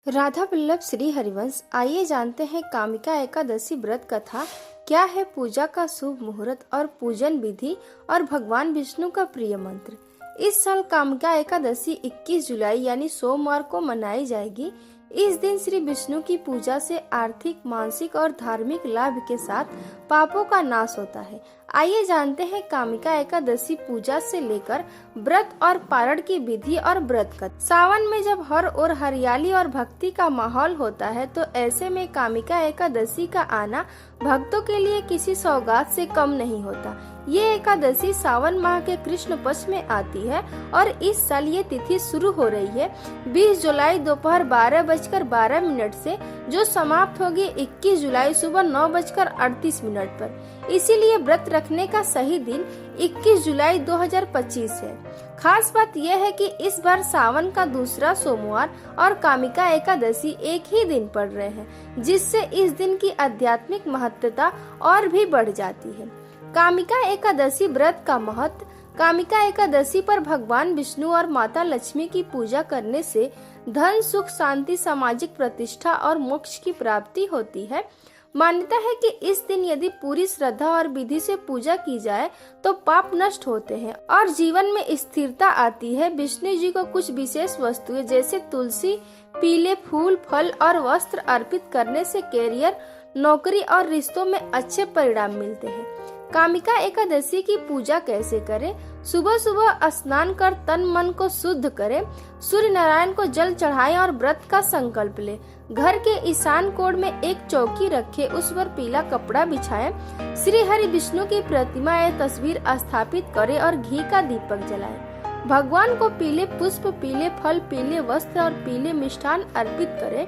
राधा वल्लभ श्री हरिवंश। आइए जानते हैं कामिका एकादशी व्रत कथा। क्या है पूजा का शुभ मुहूर्त और पूजन विधि और भगवान विष्णु का प्रिय मंत्र। इस साल कामिका एकादशी 21 जुलाई यानी सोमवार को मनाई जाएगी। इस दिन श्री विष्णु की पूजा से आर्थिक, मानसिक और धार्मिक लाभ के साथ पापों का नाश होता है। आइए जानते हैं कामिका एकादशी पूजा से लेकर व्रत और पारण की विधि और व्रत कथा। सावन में जब हर ओर हरियाली और भक्ति का माहौल होता है तो ऐसे में कामिका एकादशी का आना भक्तों के लिए किसी सौगात से कम नहीं होता। ये एकादशी सावन माह के कृष्ण पक्ष में आती है और इस साल ये तिथि शुरू हो रही है 20 जुलाई दोपहर 12:12 से, जो समाप्त होगी 21 जुलाई सुबह 9:38 पर। इसीलिए व्रत रखने का सही दिन 21 जुलाई 2025 है। खास बात यह है कि इस बार सावन का दूसरा सोमवार और कामिका एकादशी एक ही दिन पड़ रहे हैं, जिससे इस दिन की आध्यात्मिक महत्ता और भी बढ़ जाती है। कामिका एकादशी व्रत का महत्व। कामिका एकादशी पर भगवान विष्णु और माता लक्ष्मी की पूजा करने से धन, सुख, शांति, सामाजिक प्रतिष्ठा और मोक्ष की प्राप्ति होती है। मान्यता है कि इस दिन यदि पूरी श्रद्धा और विधि से पूजा की जाए तो पाप नष्ट होते हैं और जीवन में स्थिरता आती है। विष्णु जी को कुछ विशेष वस्तुएं जैसे तुलसी, पीले फूल, फल और वस्त्र अर्पित करने से कैरियर, नौकरी और रिश्तों में अच्छे परिणाम मिलते हैं। कामिका एकादशी की पूजा कैसे करें। सुबह सुबह स्नान कर तन मन को शुद्ध करें, सूर्य नारायण को जल चढ़ाएं और व्रत का संकल्प लें। घर के ईशान कोण में एक चौकी रखें, उस पर पीला कपड़ा बिछाएं, श्री हरि विष्णु की प्रतिमा या तस्वीर स्थापित करें और घी का दीपक जलाएं। भगवान को पीले पुष्प, पीले फल, पीले वस्त्र और पीले मिष्ठान अर्पित करें।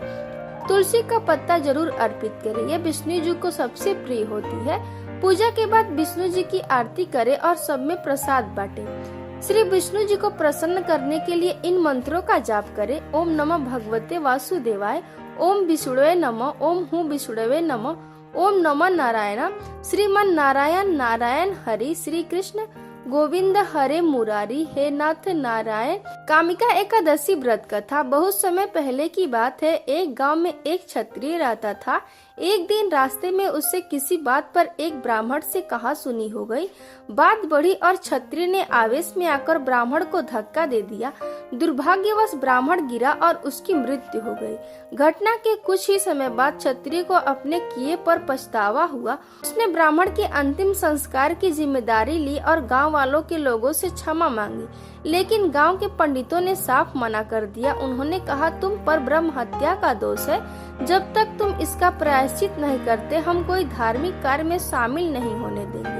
तुलसी का पत्ता जरूर अर्पित करें, यह विष्णु जी को सबसे प्रिय होती है। पूजा के बाद विष्णु जी की आरती करें और सब में प्रसाद बांटें। श्री विष्णु जी को प्रसन्न करने के लिए इन मंत्रों का जाप करें। ओम नमः भगवते वासुदेवाय, ओम विष्णुवे नमः, ओम हूँ विष्णुवे नमः, ओम नमः नारायण, श्रीमन नारायण नारायण हरि, श्री कृष्ण गोविंद हरे मुरारी, हे नाथ नारायण। कामिका एकादशी व्रत कथा। बहुत समय पहले की बात है। एक गांव में एक क्षत्रिय रहता था। एक दिन रास्ते में उससे किसी बात पर एक ब्राह्मण से कहा सुनी हो गई। बात बढ़ी और क्षत्रिय ने आवेश में आकर ब्राह्मण को धक्का दे दिया। दुर्भाग्यवश ब्राह्मण गिरा और उसकी मृत्यु हो गई। घटना के कुछ ही समय बाद क्षत्रिय को अपने किए पर पछतावा हुआ। उसने ब्राह्मण के अंतिम संस्कार की जिम्मेदारी ली और गांव वालों के लोगों से क्षमा मांगी, लेकिन गांव के पंडितों ने साफ मना कर दिया। उन्होंने कहा, तुम पर ब्रह्म हत्या का दोष है। जब तक तुम इसका प्रायश्चित नहीं करते हम कोई धार्मिक कार्य में शामिल नहीं होने देंगे।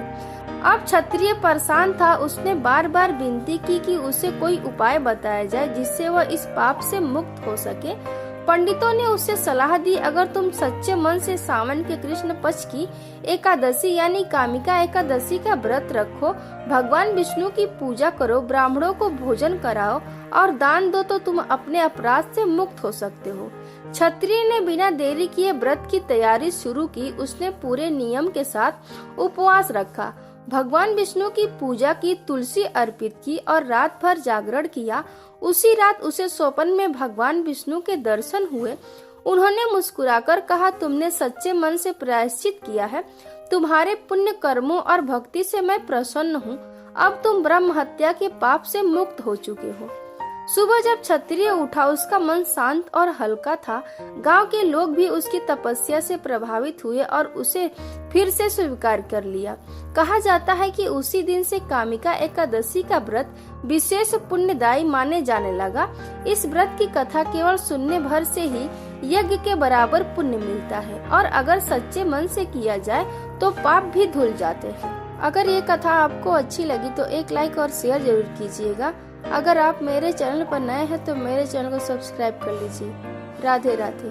अब क्षत्रिय परेशान था। उसने बार बार विनती की कि उसे कोई उपाय बताया जाए जिससे वह इस पाप से मुक्त हो सके। पंडितों ने उसे सलाह दी, अगर तुम सच्चे मन से सावन के कृष्ण पक्ष की एकादशी यानी कामिका एकादशी का व्रत रखो, भगवान विष्णु की पूजा करो, ब्राह्मणों को भोजन कराओ और दान दो तो तुम अपने अपराध से मुक्त हो सकते हो। क्षत्रिय ने बिना देरी किए व्रत की तैयारी शुरू की। उसने पूरे नियम के साथ उपवास रखा, भगवान विष्णु की पूजा की, तुलसी अर्पित की और रात भर जागरण किया। उसी रात उसे स्वप्न में भगवान विष्णु के दर्शन हुए। उन्होंने मुस्कुराकर कहा, तुमने सच्चे मन से प्रायश्चित किया है। तुम्हारे पुण्य कर्मों और भक्ति से मैं प्रसन्न हूँ। अब तुम ब्रह्म हत्या के पाप से मुक्त हो चुके हो। सुबह जब क्षत्रिय उठा उसका मन शांत और हल्का था। गांव के लोग भी उसकी तपस्या से प्रभावित हुए और उसे फिर से स्वीकार कर लिया। कहा जाता है कि उसी दिन से कामिका एकादशी का व्रत विशेष पुण्यदायी माने जाने लगा। इस व्रत की कथा केवल सुनने भर से ही यज्ञ के बराबर पुण्य मिलता है और अगर सच्चे मन से किया जाए तो पाप भी धुल जाते हैं। अगर ये कथा आपको अच्छी लगी तो एक लाइक और शेयर जरूर कीजिएगा। अगर आप मेरे चैनल पर नए हैं तो मेरे चैनल को सब्सक्राइब कर लीजिए। राधे राधे।